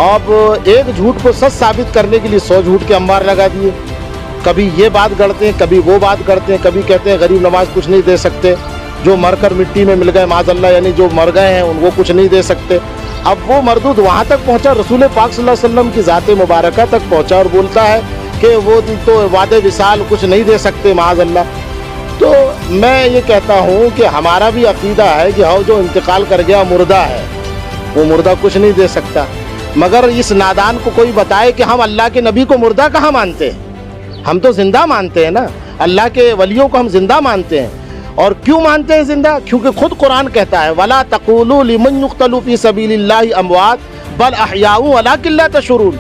अब एक झूठ को सच साबित करने के लिए 100 झूठ के अंबार लगा दिए। कभी ये बात गढ़ते हैं, कभी वो बात करते हैं, कभी कहते हैं गरीब नवाज कुछ नहीं दे सकते, जो मरकर मिट्टी में मिल गए माज़अल्लाह, यानी जो मर गए हैं उनको कुछ नहीं दे सकते। अब वो मरदूद वहाँ तक पहुँचा, रसूल पाक सल्लल्लाहु अलैहि वसल्लम की ज़ात मुबारका तक पहुँचा और बोलता है कि वो तो वादे विसाल कुछ नहीं दे सकते माज़अल्लाह। तो मैं ये कहता हूँ कि हमारा भी अकीदा है कि हाँ जो इंतकाल कर गया मुर्दा है, वो मुर्दा कुछ नहीं दे सकता। मगर इस नादान को कोई बताए कि हम अल्लाह के नबी को मुर्दा कहाँ मानते हैं, हम तो ज़िंदा मानते हैं ना, अल्लाह के वलियों को हम ज़िंदा मानते हैं। और क्यों मानते हैं ज़िंदा? क्योंकि खुद कुरान कहता है वला तक़ूलू लिमन युक़्तलू फ़ी सबीलिल्लाहि अमवात बल अहयाउ वलाकिन ला तशऊरून।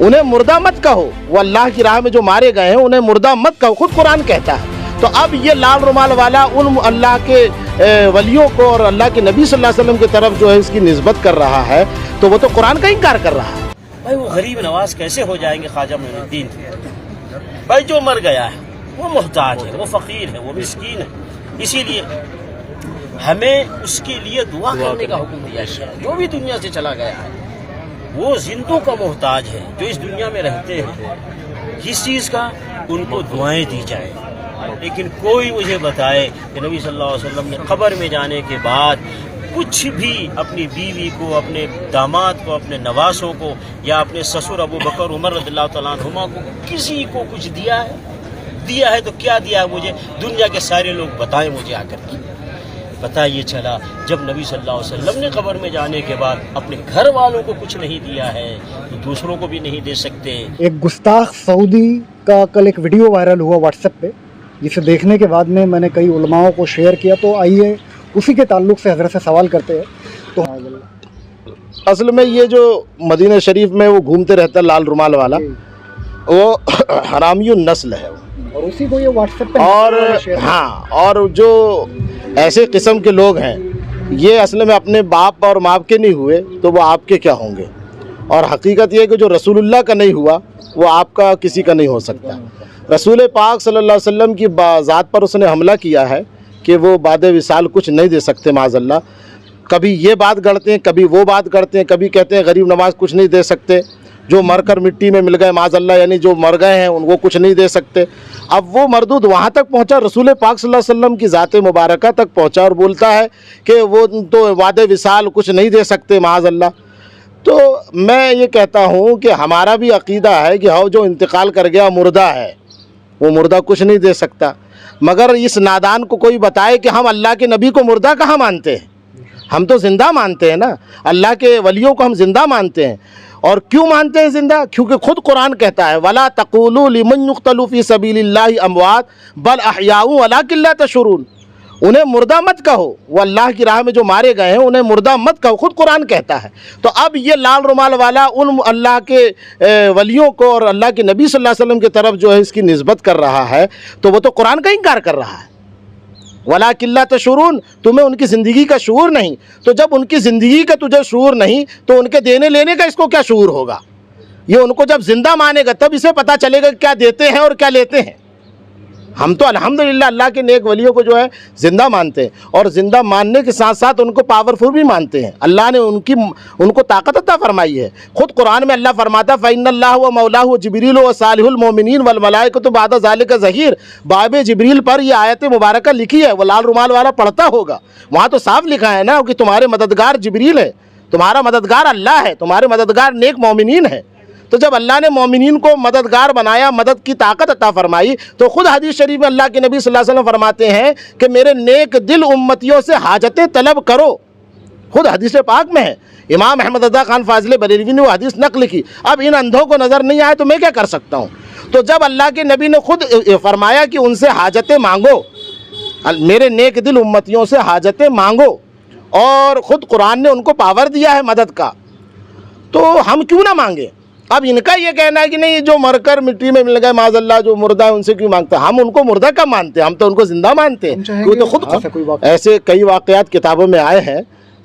उन्हें मुर्दा मत कहो, वो अल्लाह की राह में जो मारे गए हैं उन्हें मुर्दा मत कहो, खुद कुरान कहता है। तो अब ये लाल रुमाल वाला उन अल्लाह के वलियों को और अल्लाह के नबी सल्लल्लाहु अलैहि वसल्लम की तरफ जो है इसकी निस्बत कर रहा है, तो वो तो कुरान का इनकार कर रहा है। भाई वो गरीब नवाज कैसे हो जाएंगे ख्वाजा मोइनुद्दीन? भाई जो मर गया है वो मोहताज है, वो फ़कीर है, वो मिस्कीन है, इसीलिए हमें उसके लिए दुआ करने का हुक्म दिया है। जो भी दुनिया से चला गया है वो जिंदों का मोहताज है, जो इस दुनिया में रहते हैं किस चीज़ का, उनको दुआएं दी जाए। लेकिन कोई मुझे बताए कि नबी सल्लल्लाहु अलैहि वसल्लम ने कब्र में जाने के बाद कुछ भी अपनी बीवी को, अपने दामाद को, अपने नवासों को या अपने ससुर अबू बकर उमर रज़ियल्लाहु तआला अन्हुमा को किसी को कुछ दिया है? दिया है तो क्या दिया है? मुझे दुनिया के सारे लोग बताएं मुझे आकर के। पता ये चला जब नबी सल्लल्लाहु अलैहि वसल्लम ने कब्र में जाने के बाद अपने घर वालों को कुछ नहीं दिया है तो दूसरों को भी नहीं दे सकते। एक गुस्ताख सऊदी का कल एक वीडियो वायरल हुआ व्हाट्सएप पे, जिसे देखने के बाद में मैंने कई उलमाओं को शेयर किया। तो आइए उसी के ताल्लुक़ से हज़रत से सवाल करते हैं। तो असल में ये जो मदीना शरीफ में वो घूमते रहता है लाल रुमाल वाला, वो हरामियुन नस्ल है और उसी को ये व्हाट्सएप पे और हाँ, और जो ऐसे किस्म के लोग हैं ये असल में अपने बाप और माँ के नहीं हुए तो वो आपके क्या होंगे। और हकीकत ये है कि जो रसूलुल्लाह का नहीं हुआ वो आपका किसी का नहीं हो सकता। रसूल पाक सल्लल्लाहु अलैहि वसल्लम की ज़ात पर उसने हमला किया है कि वो वादे विसाल कुछ नहीं दे सकते माज़अल्लाह। कभी ये बात गढ़ते हैं, कभी वो बात करते हैं, कभी कहते हैं गरीब नवाज कुछ नहीं दे सकते, जो मरकर मिट्टी में मिल गए माज़अल्लाह, यानी जो मर गए हैं उनको कुछ नहीं दे सकते। अब वो मरदूद वहाँ तक पहुँचा, रसूल पाक सल्लल्लाहु अलैहि वसल्लम की ज़ात मुबारका तक पहुँचा और बोलता है कि वो तो वादे विसाल कुछ नहीं दे सकते माज़अल्लाह। तो मैं ये कहता हूँ कि हमारा भी अकीदा है कि हाँ जो इंतकाल कर गया मुर्दा है, वो मुर्दा कुछ नहीं दे सकता। मगर इस नादान को कोई बताए कि हम अल्लाह के नबी को मुर्दा कहाँ मानते हैं, हम तो ज़िंदा मानते हैं ना, अल्लाह के वलियों को हम ज़िंदा मानते हैं। और क्यों मानते हैं ज़िंदा? क्योंकि खुद कुरान कहता है वला तक़ूलू लिमन युक़्तलू फ़ी सबीलिल्लाहि अमवात बल अहयाउ वलाकिन ला तशऊरून। उन्हें मुर्दा मत कहो, वो अल्लाह की राह में जो मारे गए हैं उन्हें मुर्दा मत कहो, खुद कुरान कहता है। तो अब ये लाल रुमाल वाला उन अल्लाह के वलियों को और अल्लाह के नबी सल्लल्लाहु अलैहि वसल्लम की तरफ जो है इसकी निस्बत कर रहा है, तो वो तो कुरान का इनकार कर रहा है। वलाकिन ला तशऊरून, तुम्हें उनकी ज़िंदगी का शऊर नहीं। तो जब उनकी ज़िंदगी का तुझे शऊर नहीं तो उनके देने लेने का इसको क्या शऊर होगा? ये उनको जब ज़िंदा मानेगा तब इसे पता चलेगा क्या देते हैं और क्या लेते हैं। हम तो अल्हम्दुलिल्लाह अल्लाह के नेक वलियों को जो है ज़िंदा मानते हैं और ज़िंदा मानने के साथ साथ उनको पावरफुल भी मानते हैं। अल्लाह ने उनको ताकत अता फरमाई है। खुद कुरान में अल्लाह फरमाता फ़इन्नल्लाह व मौलाहु व जिब्रील व सालिहुल मोमिनीन वल मलाइकतु बादा ज़ालिका ज़हीर। बाब जिब्रील पर यह आयत मुबारक लिखी है, वो लाल रुमाल वाला पढ़ता होगा, वहाँ तो साफ लिखा है ना कि तुम्हारे मददगार जिब्रील है, तुम्हारा मददगार अल्लाह है, तुम्हारे मददगार नेक मोमिनीन है। तो जब अल्लाह ने मोमिनीन को मददगार बनाया, मदद की ताकत अता फरमाई, तो ख़ुद हदीस शरीफ में अल्लाह के नबी सल्लल्लाहु अलैहि वसल्लम फरमाते हैं कि मेरे नेक दिल उम्मतियों से हाजतें तलब करो। खुद हदीस पाक में है, इमाम अहमद रज़ा खान फाज़िल बरेलवी ने वो हदीस नक़ल की। अब इन अंधों को नज़र नहीं आए तो मैं क्या कर सकता हूँ? तो जब अल्लाह के नबी ने खुद फरमाया कि उनसे हाजतें मांगो, मेरे नेक दिल उम्मतियों से हाजतें मांगो, और ख़ुद कुरान ने उनको पावर दिया है मदद का, तो हम क्यों ना मांगे? अब इनका ये कहना है कि नहीं जो मरकर मिट्टी में मिल गए माज़अल्लाह, जो मुर्दा है उनसे क्यों मांगता? हम उनको मुर्दा कब मानते हैं, हम तो उनको ज़िंदा मानते हैं। वो तो खुद ऐसे कई वाक़यात किताबों में आए हैं।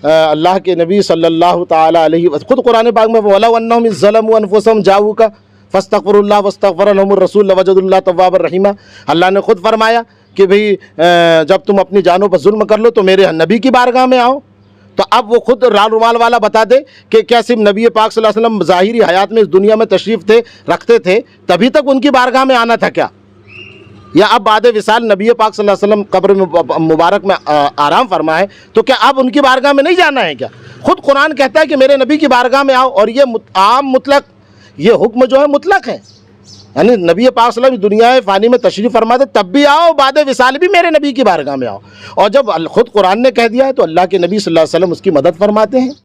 अल्लाह के नबी सल्लल्लाहु ताला अलैहि वसल्लम खुद कुरान पाक में वलौ अन्नहुम ज़लमू अनफुसहुम जाऊका फस्तग़फिरुल्लाह वस्तग़फ़र लहुमुर रसूल लवजदुल्लाह तव्वाबर रहीमा। अल्लाह ने खुद फरमाया कि भाई जब तुम अपनी जानों पर जुल्म कर लो तो मेरे नबी की बारगाह में आओ। तो تو اب وہ خود لال رومال والا بتا دے کہ کیا صرف نبی پاک صلی اللہ علیہ وسلم ظاہری حیات میں اس دنیا میں تشریف رکھتے تھے تبھی تک ان کی بارگاہ میں آنا تھا کیا؟ یا اب بعد وصال نبی پاک صلی اللہ علیہ وسلم قبر مبارک میں آرام فرمائے تو کیا اب ان کی بارگاہ میں نہیں جانا ہے کیا؟ خود قرآن کہتا ہے کہ میرے نبی کی بارگاہ میں آؤ، اور یہ عام مطلق، یہ حکم جو ہے مطلق ہے، یعنی نبی پاک صلی اللہ علیہ وسلم دنیا فانی میں تشریف فرما دے تب بھی آؤ، بعد وصال بھی میرے نبی کی بارگاہ میں آؤ، اور جب خود قرآن نے کہہ دیا ہے تو اللہ کے نبی صلی اللہ علیہ وسلم اس کی مدد فرماتے ہیں۔